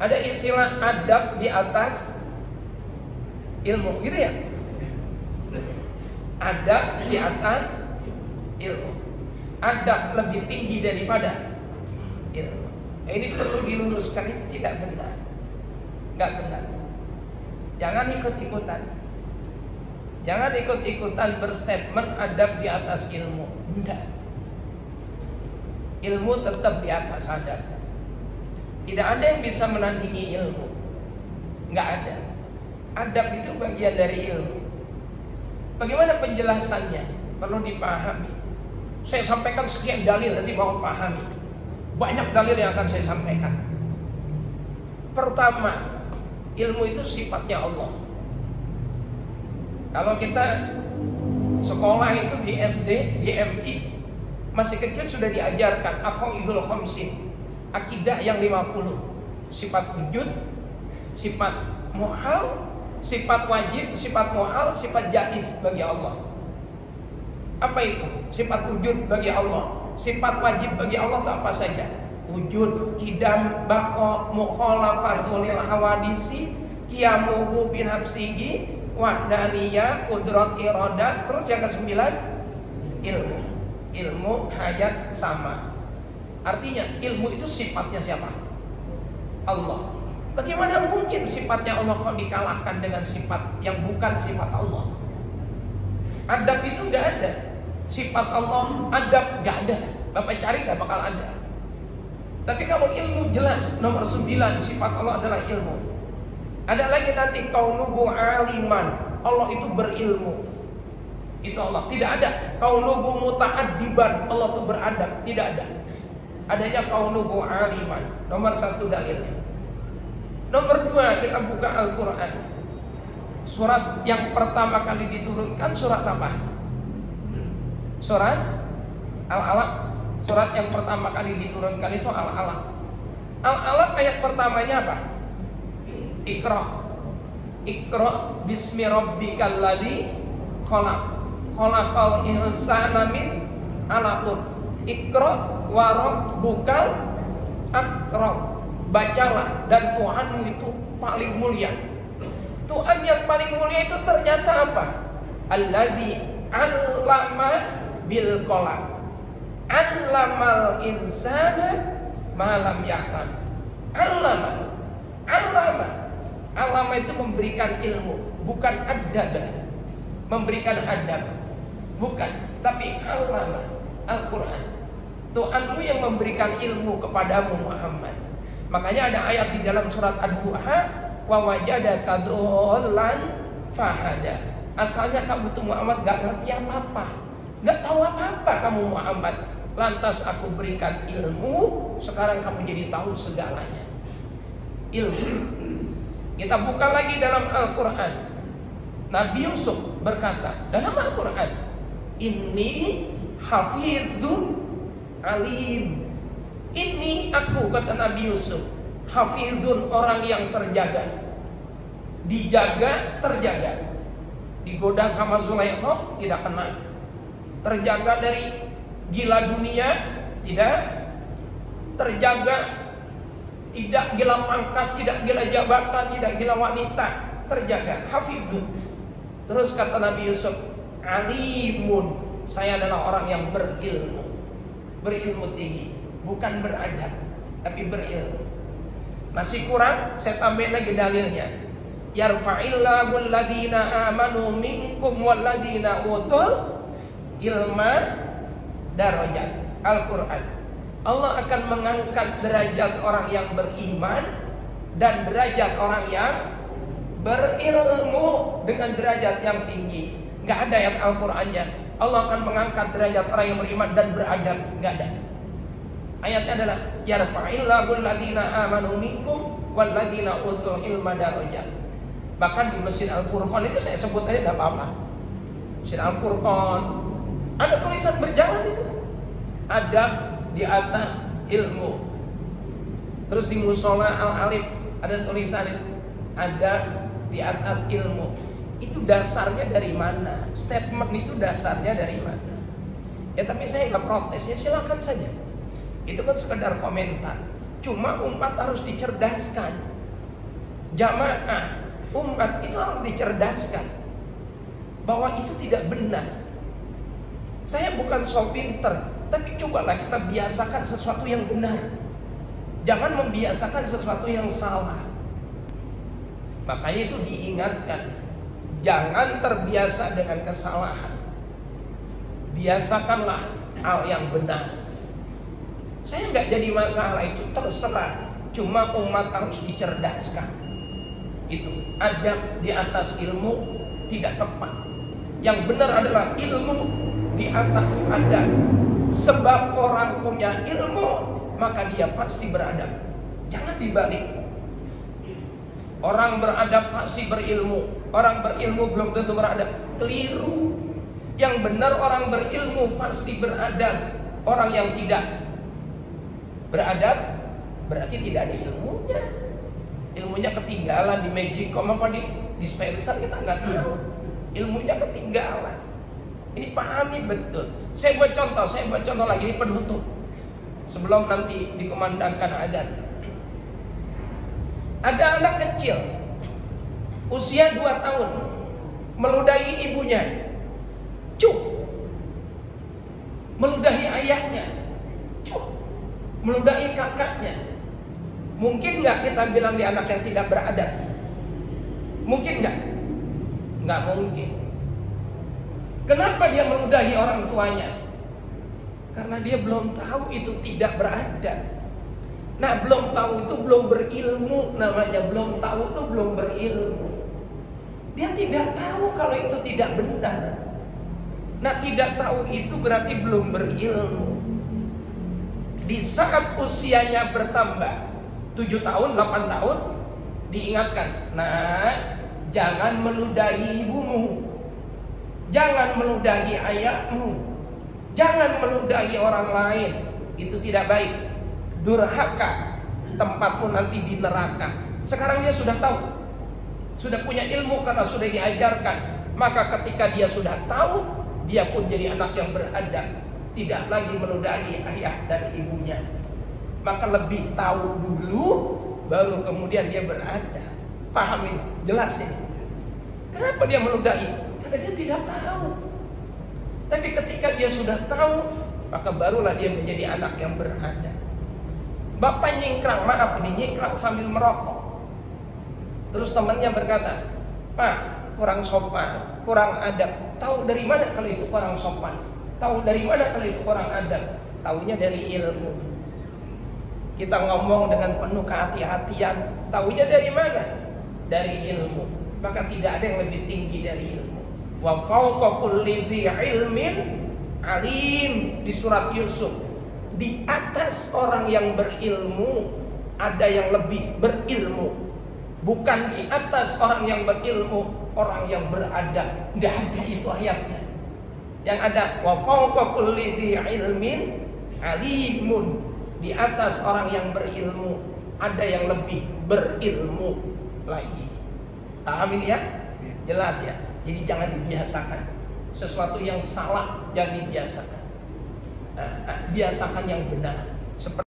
Ada istilah adab di atas ilmu, gitu ya. Adab di atas ilmu. Adab lebih tinggi daripada ilmu. Ini perlu diluruskan, itu tidak benar. Enggak benar. Jangan ikut-ikutan. Jangan ikut-ikutan berstatement adab di atas ilmu. Enggak. Ilmu tetap di atas adab. Tidak ada yang bisa menandingi ilmu. Enggak ada. Adab itu bagian dari ilmu. Bagaimana penjelasannya? Perlu dipahami. Saya sampaikan sekian dalil, nanti mau pahami. Banyak dalil yang akan saya sampaikan. Pertama, ilmu itu sifatnya Allah. Kalau kita sekolah itu di SD, di MI, masih kecil sudah diajarkan aqaidul khamsin, akidah yang 50. Sifat wujud, sifat muhal, sifat wajib, sifat muhal, sifat jaiz bagi Allah. Apa itu? Sifat wujud bagi Allah, sifat wajib bagi Allah itu apa saja? Wujud, qidam, baqa, mukhalafatul lil hawadisi, qiyamuhu bin hafsihi, wahdaniyah, qudrat, iradah. Terus yang ke-9, ilmu. Ilmu, hayat, sama. Artinya ilmu itu sifatnya siapa? Allah. Bagaimana mungkin sifatnya Allah kok dikalahkan dengan sifat yang bukan sifat Allah? Adab itu gak ada. Sifat Allah, adab gak ada. Bapak cari gak bakal ada. Tapi kalau ilmu jelas, nomor 9, sifat Allah adalah ilmu. Ada lagi nanti kaunuhu aliman, Allah itu berilmu. Itu Allah. Tidak ada kaunuhu muta'addiban, Allah itu beradab. Tidak ada. Adanya kaunuhu aliman. Nomor 1 dalilnya. Nomor 2, kita buka Al-Quran. Surat yang pertama kali diturunkan surat apa? Surat Al-Alaq. Surat yang pertama kali diturunkan itu Al-Alaq. Al-Alaq ayat pertamanya apa? Iqra. Iqra bismi rabbikal ladzi khalaq. Khalaqal insana min 'alaq. Iqra wa rabbukal akram. Bacalah, dan Tuhanmu itu paling mulia. Tuhan yang paling mulia itu ternyata apa? Alladzi 'allama bil qalam. 'Allamal insana ma lam ya'lam. 'Allama. 'Allama itu memberikan ilmu, bukan adab. Memberikan adab, bukan, tapi 'allama. Al-Quran. Tuhanmu yang memberikan ilmu kepadamu Muhammad. Makanya ada ayat di dalam surat Ad-Duha, wa wajadaka dhallan fahada. Asalnya kamu tuh Muhammad gak ngerti apa-apa, gak tahu apa-apa kamu Muhammad. Lantas aku berikan ilmu, sekarang kamu jadi tahu segalanya. Ilmu. Kita buka lagi dalam Al-Quran. Nabi Yusuf berkata dalam Al-Quran, inni hafizun alim. Ini aku, kata Nabi Yusuf, hafizun, orang yang terjaga. Dijaga, terjaga. Digoda sama Zulaikha, tidak kena. Terjaga dari gila dunia, tidak. Terjaga, tidak gila pangkat, tidak gila jabatan, tidak gila wanita. Terjaga, hafizun. Terus kata Nabi Yusuf, alimun, saya adalah orang yang berilmu. Berilmu tinggi. Bukan beradab, tapi berilmu. Masih kurang, saya tambah lagi dalilnya. Yarfa'illahu alladhina amanu minkum walladhina utul ilma darajat. Al-Quran. Allah akan mengangkat derajat orang yang beriman dan derajat orang yang berilmu dengan derajat yang tinggi. Gak ada ayat Al-Qurannya Allah akan mengangkat derajat orang yang beriman dan beradab. Gak ada. Ayatnya adalah yarfa'illahu alladhina amanu minkum walladhina utul ilma darajat. Bahkan di Masjid Al-Furqan itu saya sebut aja tidak apa-apa. Masjid Al-Furqan ada tulisan berjalan itu. Adab di atas ilmu. Terus di Musola Al-Alif ada tulisan adab di atas ilmu. Itu dasarnya dari mana? Statement itu dasarnya dari mana? Ya tapi saya nggak protes, ya silakan saja. Itu kan sekedar komentar. Cuma umat harus dicerdaskan. jamaah, umat itu harus dicerdaskan bahwa itu tidak benar. Saya bukan so pinter, tapi cobalah kita biasakan sesuatu yang benar. Jangan membiasakan sesuatu yang salah. Makanya itu diingatkan, jangan terbiasa dengan kesalahan. Biasakanlah hal yang benar. Saya nggak jadi masalah itu, terserah. Cuma umat harus dicerdaskan. Itu adab di atas ilmu tidak tepat. Yang benar adalah ilmu di atas adab. Sebab orang punya ilmu, maka dia pasti beradab. Jangan dibalik. Orang beradab pasti berilmu. Orang berilmu belum tentu beradab. Keliru. Yang benar orang berilmu pasti beradab. Orang yang tidak beradab berarti tidak ada ilmunya. Ilmunya ketinggalan di Magicom apa di Spencer, kita nggak tahu. Ilmunya ketinggalan. Ini pahami betul. Saya buat contoh lagi, ini penutup sebelum nanti dikumandangkan adzan. Ada anak kecil usia 2 tahun meludahi ibunya, cuk, meludahi ayahnya, cuk, meludahi kakaknya. Mungkin nggak kita bilang dia anak yang tidak beradab? Mungkin nggak? Nggak mungkin. Kenapa dia meludahi orang tuanya? Karena dia belum tahu itu tidak beradab. Nah, belum tahu itu belum berilmu namanya. Belum tahu itu belum berilmu. Dia tidak tahu kalau itu tidak benar. Nah, tidak tahu itu berarti belum berilmu. Di saat usianya bertambah 7 tahun, 8 tahun, diingatkan, nah, jangan meludahi ibumu, jangan meludahi ayahmu, jangan meludahi orang lain. Itu tidak baik. Durhaka, tempatmu nanti di neraka. Sekarang dia sudah tahu, sudah punya ilmu karena sudah diajarkan. Maka ketika dia sudah tahu, dia pun jadi anak yang beradab, tidak lagi meludahi ayah dan ibunya. Maka lebih tahu dulu, baru kemudian dia beradab. Paham ini? Jelas ini. Kenapa dia meludahi? Karena dia tidak tahu. Tapi ketika dia sudah tahu, maka barulah dia menjadi anak yang beradab. Bapak nyingkrang, maaf ini nyingkrang sambil merokok. Terus temannya berkata, Pak, kurang sopan, kurang adab. Tahu dari mana kalau itu kurang sopan? Tahu dari mana kalau itu kurang adab? Tahunya dari ilmu. Kita ngomong dengan penuh kehati-hatian. Tahunya dari mana? Dari ilmu. Maka tidak ada yang lebih tinggi dari ilmu. Wa fawqa kulli dzi ilmin alim, di surat Yusuf. Di atas orang yang berilmu ada yang lebih berilmu. Bukan di atas orang yang berilmu orang yang beradab. Tidak ada itu ayatnya. Yang ada wa fawqa kulli dzi ilmin alimun. Di atas orang yang berilmu ada yang lebih berilmu lagi. Paham ini ya? Jelas ya? Jadi jangan dibiasakan sesuatu yang salah, jangan dibiasakan. Biasakan yang benar. Seperti